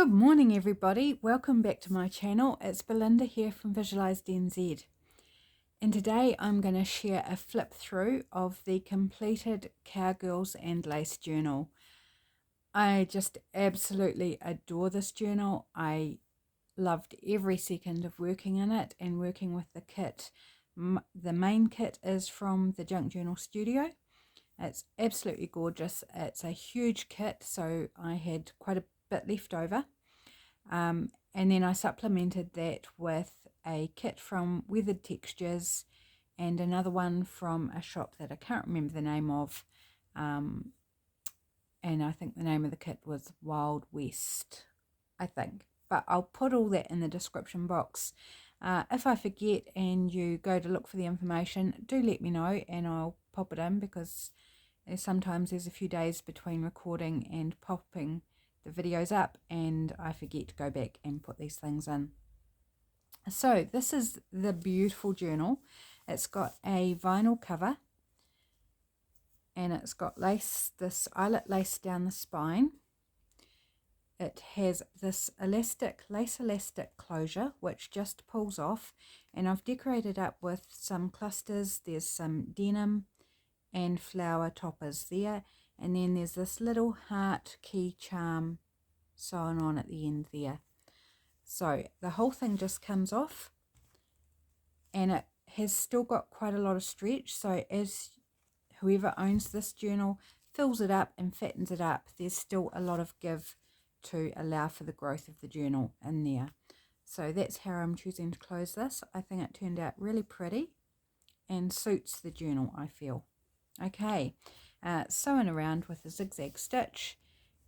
Good morning everybody, welcome back to my channel. It's Belinda here from visualisednz, and today I'm going to share a flip through of the completed Cowgirls and Lace journal. I just absolutely adore this journal. I loved every second of working in it and working with the kit. The main kit is from the Junk Journal Studio. It's absolutely gorgeous. It's a huge kit, so I had quite a bit left over. And then I supplemented that with a kit from Weathered Textures and another one from a shop that I can't remember the name of. And I think the name of the kit was Wild West, I think. But I'll put all that in the description box. If I forget and you go to look for the information, do let me know and I'll pop it in, because sometimes there's a few days between recording and popping the videos up and I forget to go back and put these things in. So this is the beautiful journal. It's got a vinyl cover and it's got lace, this eyelet lace down the spine. It has this lace elastic closure which just pulls off, and I've decorated up with some clusters. There's some denim and flower toppers there, and then there's this little heart key charm sewn on at the end there. So the whole thing just comes off, and it has still got quite a lot of stretch, so as whoever owns this journal fills it up and fattens it up, there's still a lot of give to allow for the growth of the journal in there. So that's how I'm choosing to close this. I think it turned out really pretty and suits the journal, I feel. Okay, sewing around with a zigzag stitch,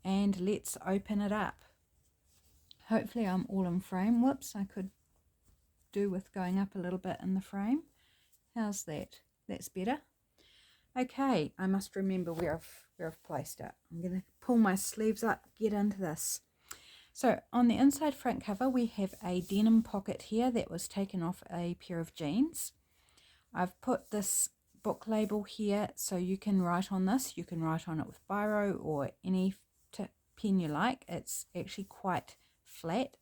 and let's open it up. Hopefully I'm all in frame. Whoops, I could do with going up a little bit in the frame. How's that? That's better. Okay, I must remember where I've placed it. I'm going to pull my sleeves up, get into this. So on the inside front cover we have a denim pocket here that was taken off a pair of jeans. I've put this book label here so you can write on this. You can write on it with biro or any pen you like. It's actually quite flat,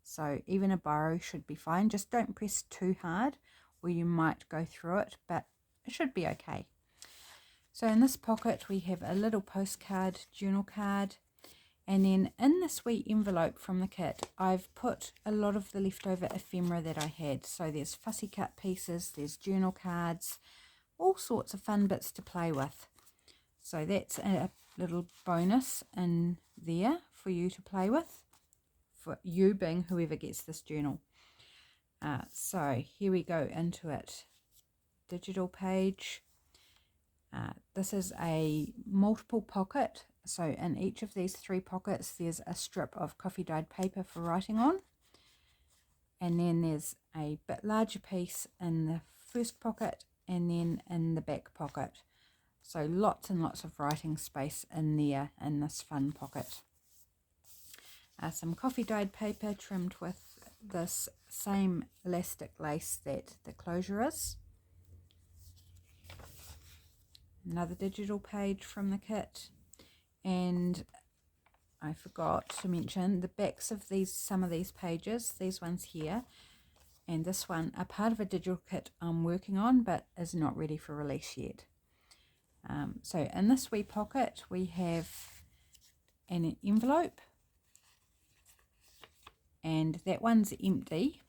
so even a biro should be fine. Just don't press too hard or you might go through it, but it should be okay. So in this pocket we have a little postcard, journal card, and then in this wee envelope from the kit I've put a lot of the leftover ephemera that I had. So there's fussy cut pieces, there's journal cards, all sorts of fun bits to play with. So that's a little bonus in there for you to play with, for you being whoever gets this journal. So here we go into it. Digital page. This is a multiple pocket, so in each of these 3 pockets there's a strip of coffee dyed paper for writing on, and then there's a bit larger piece in the first pocket and then in the back pocket. So lots and lots of writing space in there in this fun pocket. Some coffee dyed paper trimmed with this same elastic lace that the closure is. Another digital page from the kit, and I forgot to mention the backs of some of these pages, these ones here and this one, are part of a digital kit I'm working on but is not ready for release yet. So in this wee pocket we have an envelope, and that one's empty,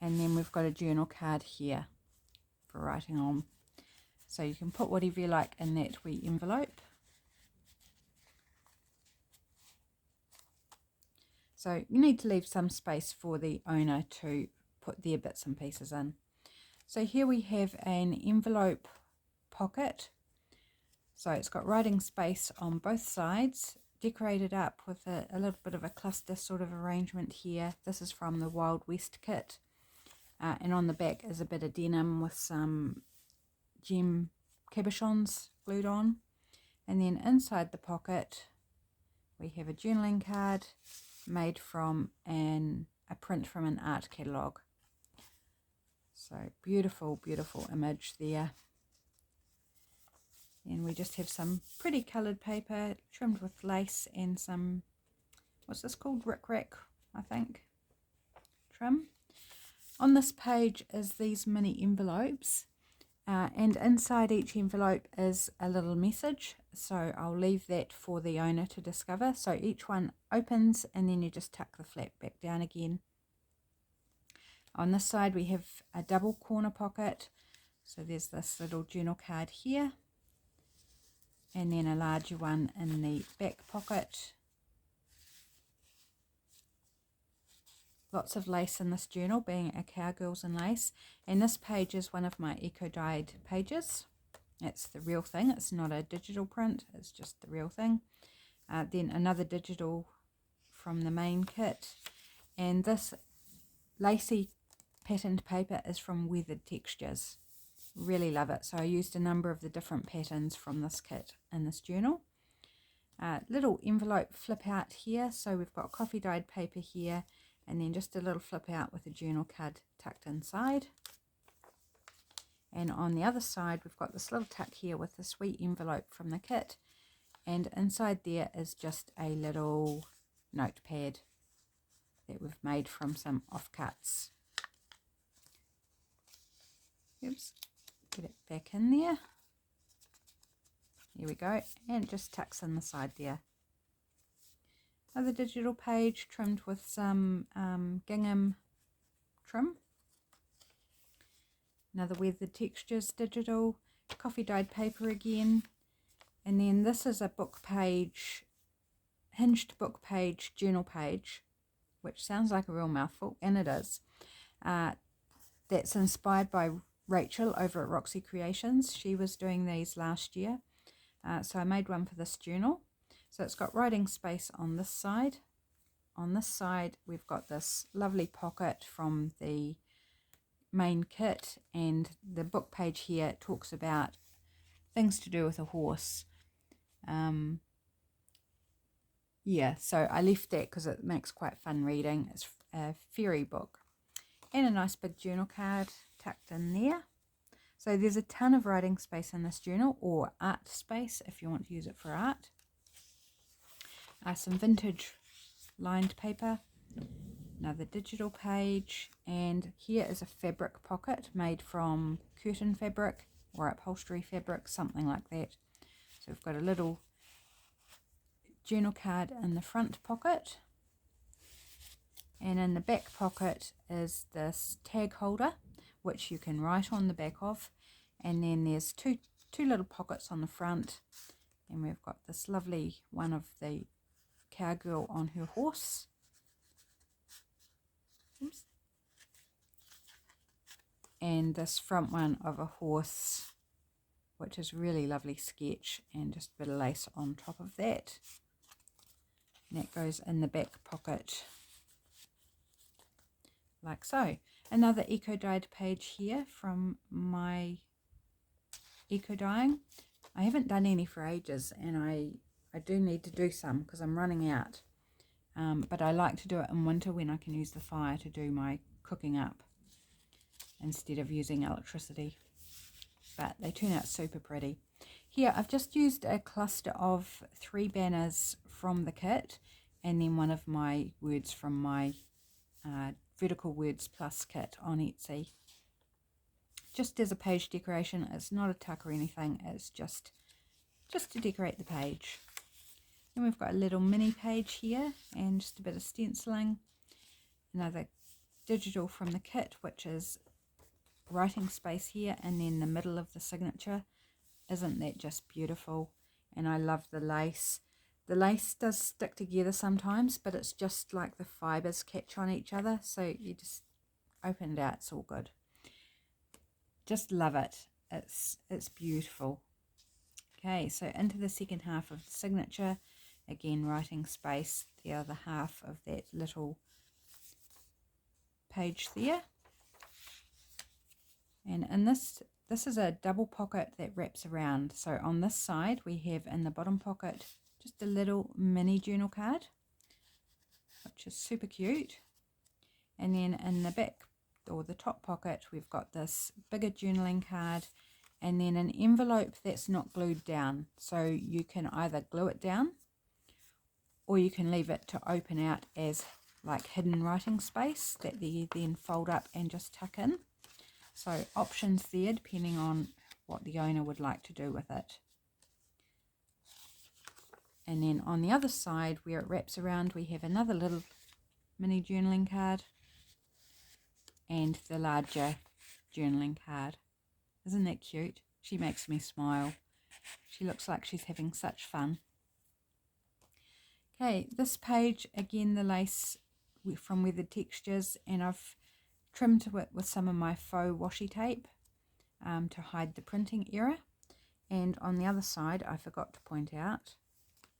and then we've got a journal card here for writing on. So you can put whatever you like in that wee envelope. So you need to leave some space for the owner to put their bits and pieces in. So here we have an envelope pocket. So it's got writing space on both sides, decorated up with a little bit of a cluster sort of arrangement here. This is from the Wild West kit. And on the back is a bit of denim with some gem cabochons glued on, and then inside the pocket we have a journaling card made from a print from an art catalogue. So beautiful image there, and we just have some pretty coloured paper trimmed with lace and some what's this called? Rick Rack, I think, trim. On this page is these mini envelopes, and inside each envelope is a little message, so I'll leave that for the owner to discover. So each one opens and then you just tuck the flap back down again. On this side we have a double corner pocket, so there's this little journal card here, and then a larger one in the back pocket. Lots of lace in this journal, being a Cowgirls and Lace, and this page is one of my eco-dyed pages. It's the real thing, it's not a digital print, it's just the real thing. Then another digital from the main kit, and this lacy patterned paper is from Weathered Textures. Really love it, so I used a number of the different patterns from this kit in this journal. Little envelope flip out here, so we've got coffee dyed paper here, and then just a little flip out with a journal card tucked inside. And on the other side we've got this little tuck here with the sweet envelope from the kit, and inside there is just a little notepad that we've made from some offcuts. Oops, get it back in there. There we go, and it just tucks in the side there. Another digital page trimmed with some gingham trim. Another Weathered Textures digital, coffee dyed paper again. And then this is a book page, hinged book page, journal page, which sounds like a real mouthful, and it is. That's inspired by Rachel over at Roxy Creations. She was doing these last year. So I made one for this journal. So it's got writing space on this side. On this side we've got this lovely pocket from the main kit, and the book page here talks about things to do with a horse. Yeah, so I left that because it makes quite fun reading. It's a fairy book. And a nice big journal card tucked in there. So there's a ton of writing space in this journal, or art space if you want to use it for art. Some vintage lined paper, another digital page, and here is a fabric pocket made from curtain fabric or upholstery fabric, something like that. So we've got a little journal card in the front pocket, and in the back pocket is this tag holder which you can write on the back of, and then there's two little pockets on the front, and we've got this lovely one of the cowgirl on her horse. Oops. And this front one of a horse, which is really lovely sketch, and just a bit of lace on top of that. And that goes in the back pocket like so. Another eco-dyed page here from my eco-dyeing. I haven't done any for ages, and I do need to do some because I'm running out. But I like to do it in winter when I can use the fire to do my cooking up instead of using electricity. But they turn out super pretty. Here I've just used a cluster of 3 banners from the kit, and then one of my words from my Vertical Words Plus kit on Etsy. Just as a page decoration. It's not a tuck or anything, it's just to decorate the page. Then we've got a little mini page here and just a bit of stenciling. Another digital from the kit, which is writing space here, and then the middle of the signature. Isn't that just beautiful? And I love the lace. The lace does stick together sometimes, but it's just like the fibers catch on each other, so you just open it out, it's all good. Just love it. It's beautiful. Okay, so into the second half of the signature. Again, writing space, the other half of that little page there. And in this is a double pocket that wraps around. So on this side we have in the bottom pocket just a little mini journal card, which is super cute. And then in the back, or the top pocket, we've got this bigger journaling card, and then an envelope that's not glued down. So you can either glue it down, or you can leave it to open out as like hidden writing space that you then fold up and just tuck in. So options there depending on what the owner would like to do with it. And then on the other side where it wraps around, we have another little mini journaling card and the larger journaling card. Isn't that cute? She makes me smile. She looks like she's having such fun. Okay, this page, again, the lace from Weathered Textures, and I've trimmed it with some of my faux washi tape to hide the printing error. And on the other side, I forgot to point out,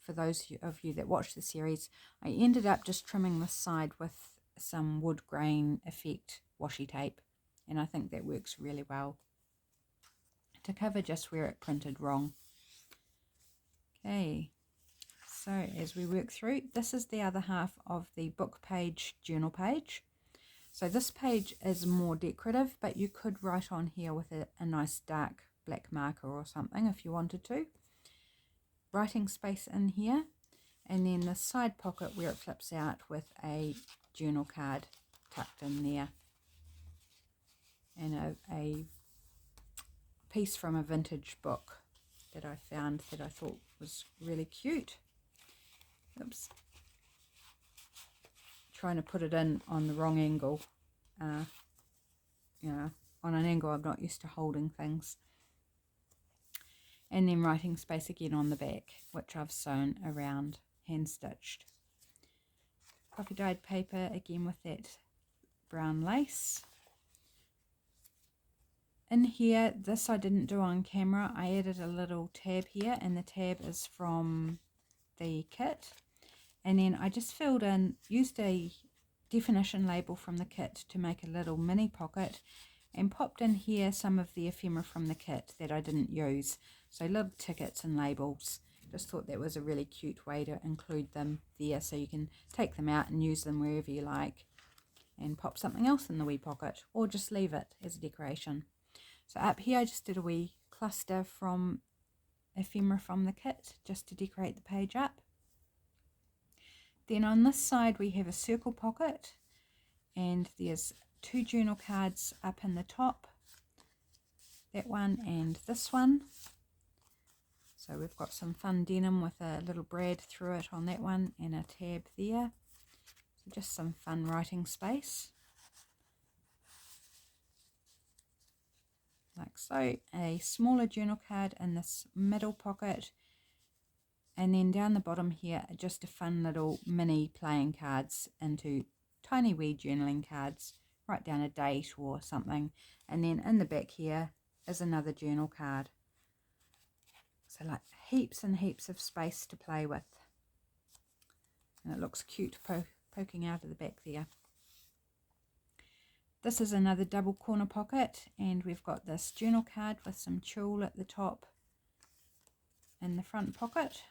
for those of you that watch the series, I ended up just trimming this side with some wood grain effect washi tape, and I think that works really well to cover just where it printed wrong. Okay, so as we work through, this is the other half of the book page journal page. So this page is more decorative, but you could write on here with a nice dark black marker or something if you wanted to. Writing space in here, and then the side pocket where it flips out with a journal card tucked in there, and a piece from a vintage book that I found that I thought was really cute. Oops. Trying to put it in on the wrong angle. On an angle I'm not used to holding things. And then writing space again on the back, which I've sewn around, hand stitched. Coffee dyed paper again with that brown lace. In here, this I didn't do on camera. I added a little tab here, and the tab is from the kit. And then I just filled in, used a definition label from the kit to make a little mini pocket, and popped in here some of the ephemera from the kit that I didn't use. So little tickets and labels. Just thought that was a really cute way to include them there, so you can take them out and use them wherever you like, and pop something else in the wee pocket, or just leave it as a decoration. So up here I just did a wee cluster from ephemera from the kit just to decorate the page up. Then on this side we have a circle pocket, and there's 2 journal cards up in the top, that one and this one. So we've got some fun denim with a little brad through it on that one, and a tab there. So just some fun writing space. Like so. A smaller journal card in this middle pocket, and then down the bottom here just a fun little mini playing cards into tiny wee journaling cards. Write down a date or something, and then in the back here is another journal card. So like heaps and heaps of space to play with, and it looks cute poking out of the back there. This is another double corner pocket, and we've got this journal card with some tulle at the top in the front pocket,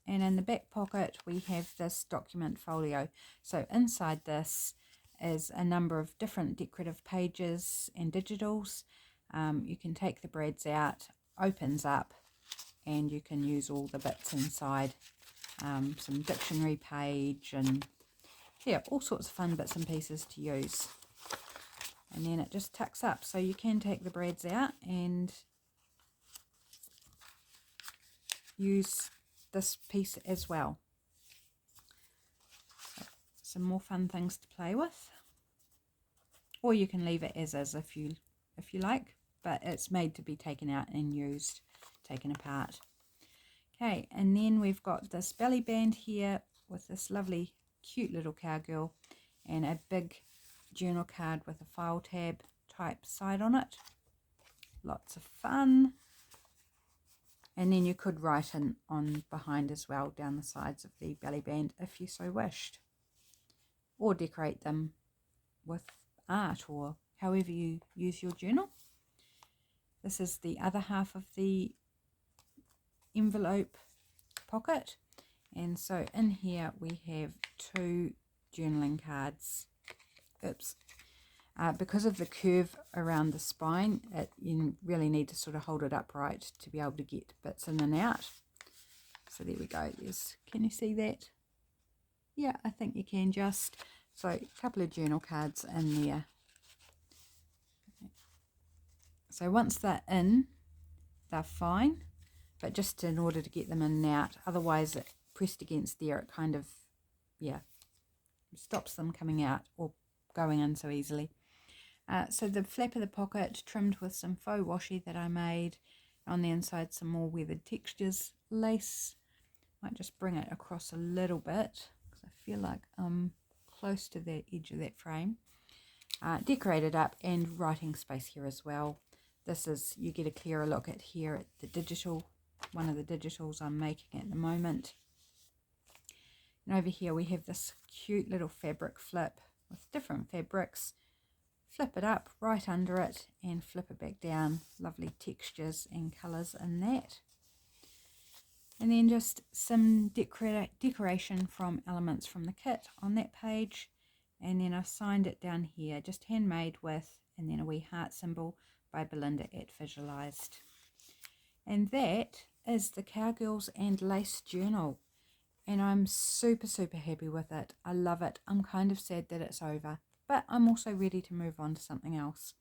and in the back pocket we have this document folio. So inside this is a number of different decorative pages and digitals. You can take the brads out, opens up, and you can use all the bits inside. Some dictionary page, and yeah, all sorts of fun bits and pieces to use. And then it just tucks up, so you can take the brads out and use this piece as well. Some more fun things to play with, or you can leave it as is if you like, but it's made to be taken out and used, taken apart. Okay, and then we've got this belly band here with this lovely cute little cowgirl, and a big journal card with a file tab type side on it. Lots of fun. And then you could write in on behind as well, down the sides of the belly band if you so wished, or decorate them with art or however you use your journal. This is the other half of the envelope pocket, and so in here we have 2 journaling cards. Oops. Because of the curve around the spine, you really need to sort of hold it upright to be able to get bits in and out. So there we go. Can you see that? yeah, I think you can just, so a couple of journal cards in there. So once they're in, they're fine, but just in order to get them in and out, otherwise it pressed against there, it kind of, yeah, stops them coming out or going in so easily. So the flap of the pocket trimmed with some faux washi that I made. On the inside, some more weathered textures lace. Might just bring it across a little bit because I feel like I'm close to the edge of that frame. Decorated up, and writing space here as well. This is, you get a clearer look at here at the digital, one of the digitals I'm making at the moment. And over here we have this cute little fabric flip with different fabrics. Flip it up right under it and flip it back down. Lovely textures and colours in that. And then just some decoration from elements from the kit on that page. And then I've signed it down here, just handmade with, and then a wee heart symbol by Belinda at Visualized. And that is the Cowgirls and Lace journal. And I'm super, super happy with it. I love it. I'm kind of sad that it's over, but I'm also ready to move on to something else.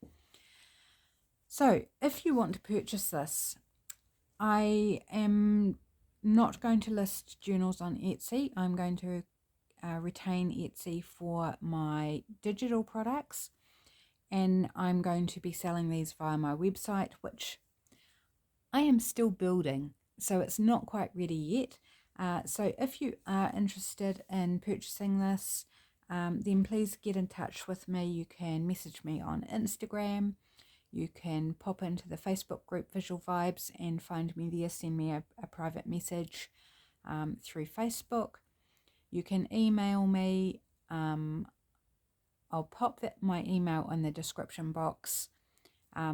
So if you want to purchase this, I am not going to list journals on Etsy. I'm going to retain Etsy for my digital products, and I'm going to be selling these via my website, which I am still building, so it's not quite ready yet. So if you are interested in purchasing this, then please get in touch with me. You can message me on Instagram. You can pop into the Facebook group Visual Vibes and find me there. Send me a private message through Facebook. You can email me. I'll pop my email in the description box.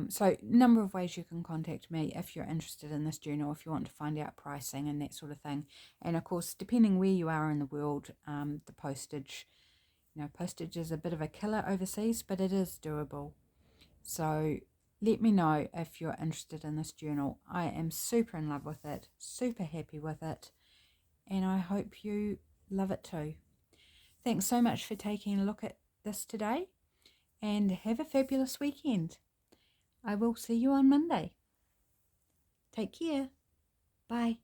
So number of ways you can contact me if you're interested in this journal, if you want to find out pricing and that sort of thing. And of course, depending where you are in the world, the postage, postage is a bit of a killer overseas, but it is doable. So let me know if you're interested in this journal. I am super in love with it, super happy with it, and I hope you love it too. Thanks so much for taking a look at this today, and have a fabulous weekend. I will see you on Monday. Take care. Bye.